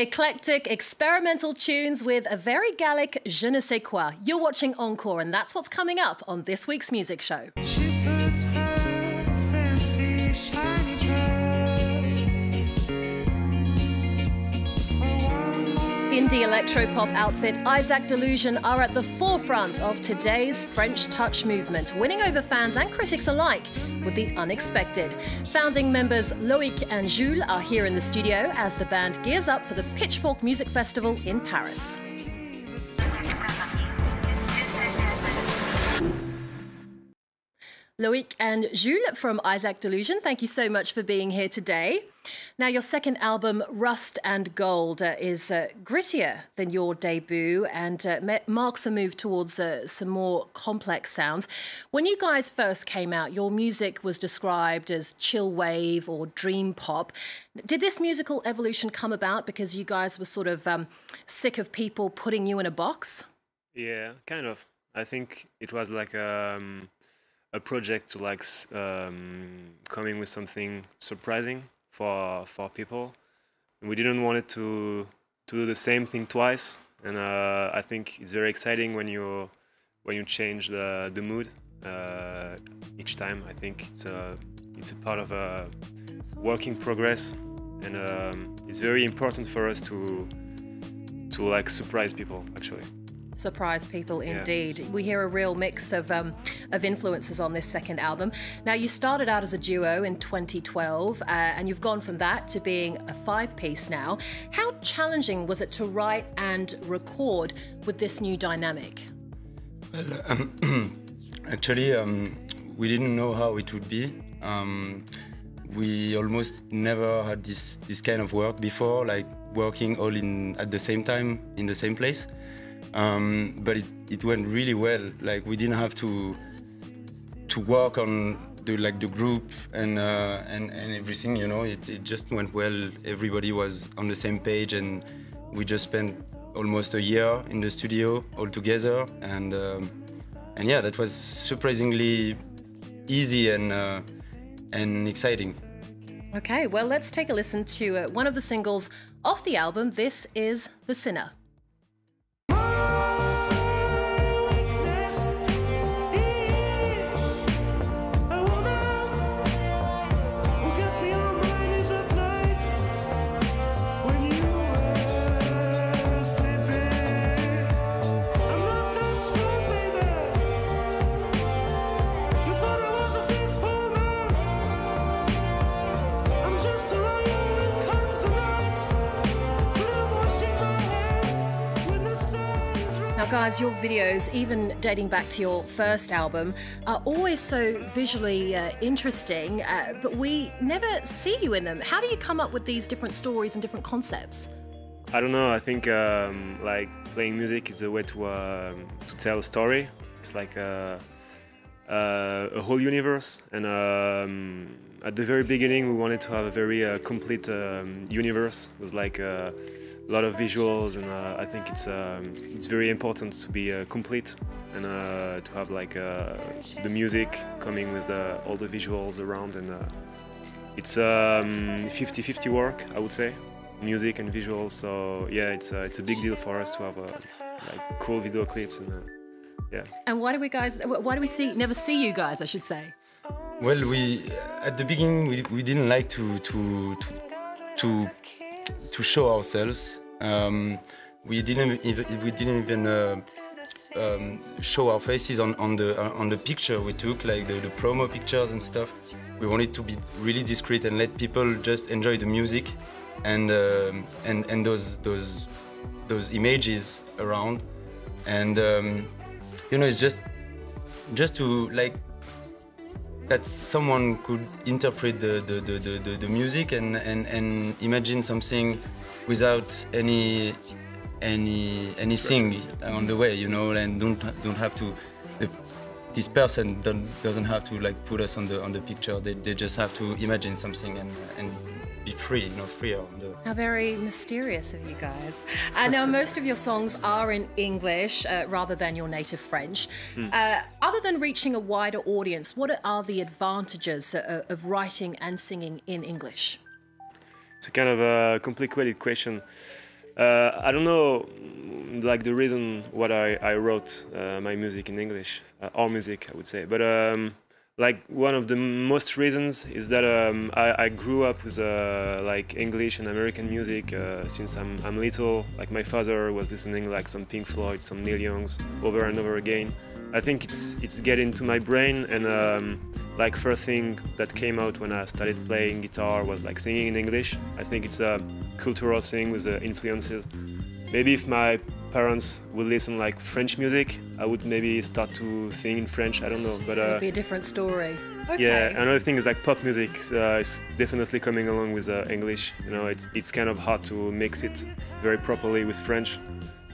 Eclectic, experimental tunes with a very Gallic je ne sais quoi. You're watching Encore, and that's what's coming up on this week's music show. She puts her fancy shiny dress for one more. Indie electro-pop outfit Isaac Delusion are at the forefront of today's French touch movement, winning over fans and critics alike with the unexpected. Founding members Loïc and Jules are here in the studio as the band gears up for the Pitchfork Music Festival in Paris. Loïc and Jules from Isaac Delusion, thank you so much for being here today. Now, your second album, Rust and Gold, is grittier than your debut and marks a move towards some more complex sounds. When you guys first came out, your music was described as chill wave or dream pop. Did this musical evolution come about because you guys were sort of sick of people putting you in a box? Yeah, kind of. I think it was like a project to like coming with something surprising for people. We didn't want it to do the same thing twice, and I think it's very exciting when you change the mood each time. I think it's a part of a work in progress, and it's very important for us to like surprise people actually. Surprise people indeed. Yeah. We hear a real mix of influences on this second album. Now, you started out as a duo in 2012 and you've gone from that to being a five-piece now. How challenging was it to write and record with this new dynamic? Well, actually, we didn't know how it would be. We almost never had this kind of work before, like working all at the same time in the same place. But it went really well. Like, we didn't have to work on the group and everything. You know, it just went well. Everybody was on the same page, and we just spent almost a year in the studio all together. And yeah, that was surprisingly easy and exciting. Okay, well, let's take a listen to one of the singles off the album. This is The Sinner. Now, guys, your videos, even dating back to your first album, are always so visually interesting, but we never see you in them. How do you come up with these different stories and different concepts? I don't know. I think like playing music is a way to tell a story. It's like a whole universe, and at the very beginning, we wanted to have a very complete universe. It was like a lot of visuals, and I think it's very important to be complete and to have like the music coming with all the visuals around, and it's 50-50 work, I would say, music and visuals. So yeah, it's a big deal for us to have like cool video clips, and yeah. And why do we never see you guys, I should say? Well, at the beginning we didn't like to show ourselves. We didn't even show our faces on the picture we took, like the promo pictures and stuff. We wanted to be really discreet and let people just enjoy the music and those images around. And you know, it's just to like that someone could interpret the music and imagine something without anything on the way, you know, and don't have to. This person doesn't have to like put us on the picture. They just have to imagine something and be free, you know, freer. How very mysterious of you guys. Now, most of your songs are in English rather than your native French. Other than reaching a wider audience, what are the advantages of writing and singing in English? It's a kind of a complicated question. I don't know, like the reason what I wrote my music in English, all music I would say, but like one of the most reasons is that I grew up with like English and American music since I'm little. Like my father was listening like some Pink Floyd, some Neil Young's over and over again. I think it's getting to my brain, and like first thing that came out when I started playing guitar was like singing in English. I think it's a cultural thing with influences. Maybe if my parents would listen like French music, I would maybe start to sing in French. I don't know, but it would be a different story. Okay. Yeah, another thing is like pop music is definitely coming along with English. You know, it's kind of hard to mix it very properly with French.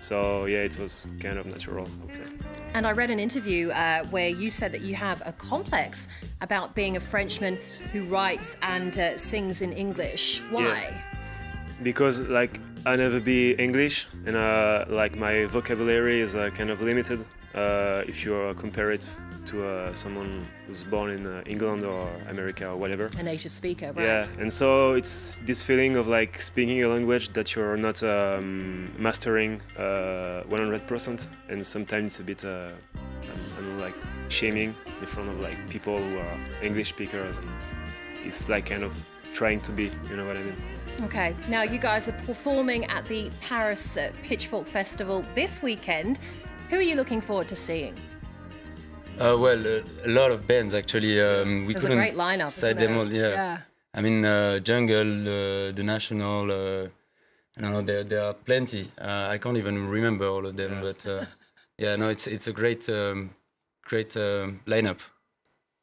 So yeah, it was kind of natural, I would say. And I read an interview where you said that you have a complex about being a Frenchman who writes and sings in English. Why? Yeah. Because like I never be English, and like my vocabulary is kind of limited if you compare it to someone who's born in England or America or whatever. A native speaker, right? Yeah, and so it's this feeling of like speaking a language that you're not mastering 100%, and sometimes it's a bit, I don't know, like shaming in front of like people who are English speakers, and it's like kind of trying to be, you know what I mean? Okay, now you guys are performing at the Paris Pitchfork Festival this weekend. Who are you looking forward to seeing? Well, a lot of bands actually. We There's a couldn't great lineup, cite isn't them all. there? Yeah. I mean, Jungle, the National. I don't know. There are plenty. I can't even remember all of them, but yeah, no, it's a great lineup.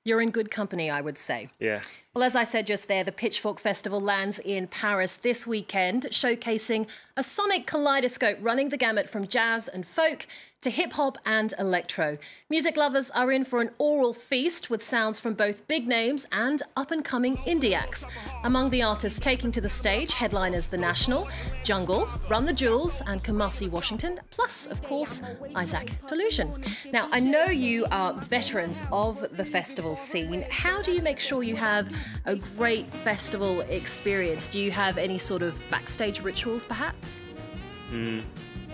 You're in good company, I would say. Yeah. Well, as I said just there, the Pitchfork Festival lands in Paris this weekend, showcasing a sonic kaleidoscope running the gamut from jazz and folk to hip-hop and electro. Music lovers are in for an oral feast with sounds from both big names and up-and-coming indie acts. Among the artists taking to the stage, headliners The National, Jungle, Run the Jules and Kamasi Washington, plus, of course, Isaac Delusion. Now, I know you are veterans of the festival scene. How do you make sure you have a great festival experience? Do you have any sort of backstage rituals, perhaps?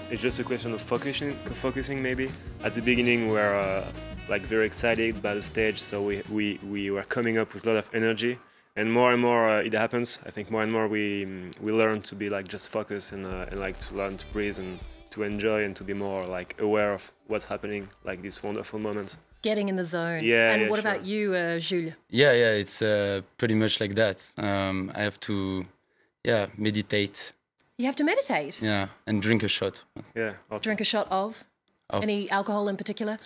It's just a question of focusing maybe. At the beginning, we were like very excited by the stage, so we were coming up with a lot of energy, and more it happens. I think more and more we learn to be like just focused and like to learn to breathe and to enjoy and to be more like aware of what's happening, like this wonderful moment. Getting in the zone. Yeah. And yeah, what sure. about you, Jules? Yeah, it's pretty much like that. I have to, meditate. You have to meditate. Yeah, and drink a shot. Yeah. Drink a shot of? Any alcohol in particular?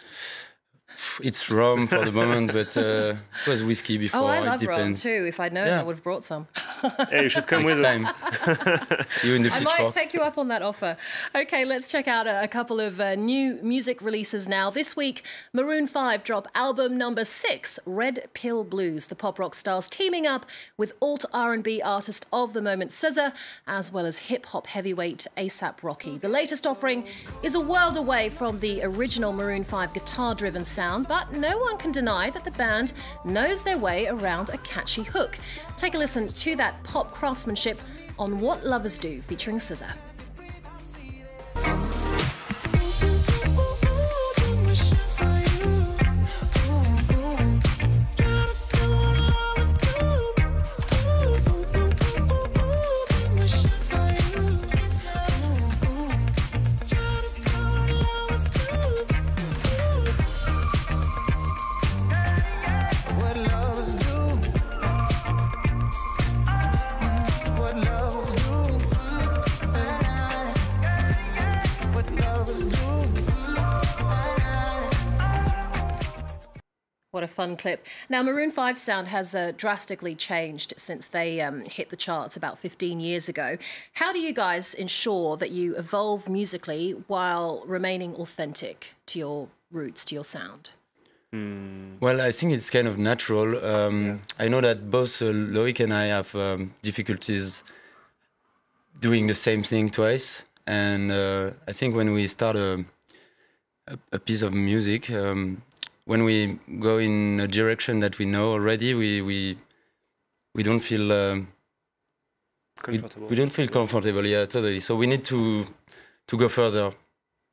It's rum for the moment, but it was whiskey before. Oh, I love it rum depends. too. If I'd known, I would have brought some. Hey, you should come with us. See you in the I might Pitchfork. take you up on that offer. Okay, let's check out a couple of new music releases now. This week, Maroon 5 drop album number 6, Red Pill Blues. The pop rock stars teaming up with alt R&B artist of the moment SZA, as well as hip-hop heavyweight A$AP Rocky. The latest offering is a world away from the original Maroon 5 guitar-driven sound, but no one can deny that the band knows their way around a catchy hook. Take a listen to that pop craftsmanship on What Lovers Do featuring SZA. What a fun clip. Now, Maroon 5's sound has drastically changed since they hit the charts about 15 years ago. How do you guys ensure that you evolve musically while remaining authentic to your roots, to your sound? Well, I think it's kind of natural. I know that both Loïc and I have difficulties doing the same thing twice. And I think when we start a piece of music, when we go in a direction that we know already, we don't feel comfortable. We don't feel comfortable, yeah, totally. So we need to go further.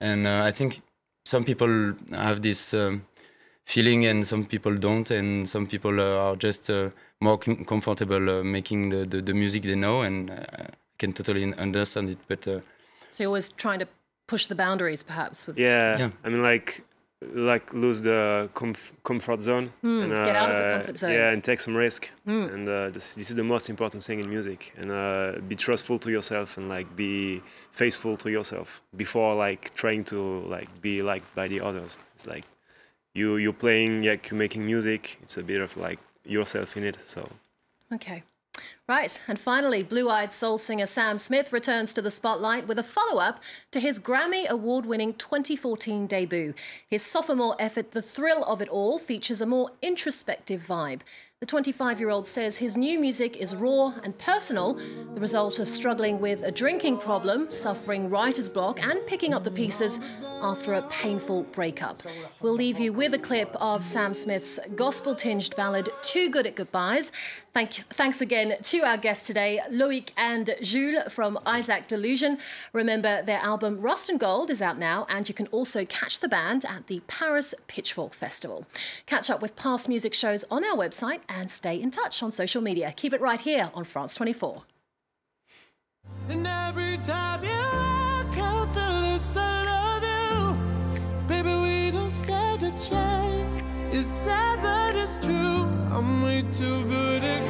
And I think some people have this feeling and some people don't, and some people are just more comfortable making the music they know, and I can totally understand it. But so you're always trying to push the boundaries, perhaps. With yeah. I mean, like lose the comfort zone and get out of the comfort zone. Yeah, and take some risk. And this is the most important thing in music. And be trustful to yourself and like be faithful to yourself before like trying to like be liked by the others. It's like you're playing, like you're making music. It's a bit of like yourself in it. So okay. Right, and finally, blue-eyed soul singer Sam Smith returns to the spotlight with a follow-up to his Grammy award-winning 2014 debut. His sophomore effort, The Thrill of It All, features a more introspective vibe. The 25-year-old says his new music is raw and personal, the result of struggling with a drinking problem, suffering writer's block, and picking up the pieces after a painful breakup. We'll leave you with a clip of Sam Smith's gospel-tinged ballad, Too Good at Goodbyes. Thanks again to our guests today, Loïc and Jules from Isaac Delusion. Remember, their album Rust and Gold is out now, and you can also catch the band at the Paris Pitchfork Festival. Catch up with past music shows on our website and stay in touch on social media. Keep it right here on France 24. And every time you walk out the list, I love you. Baby, we don't stand a chance. It's sad, but it's true. I'm way too good at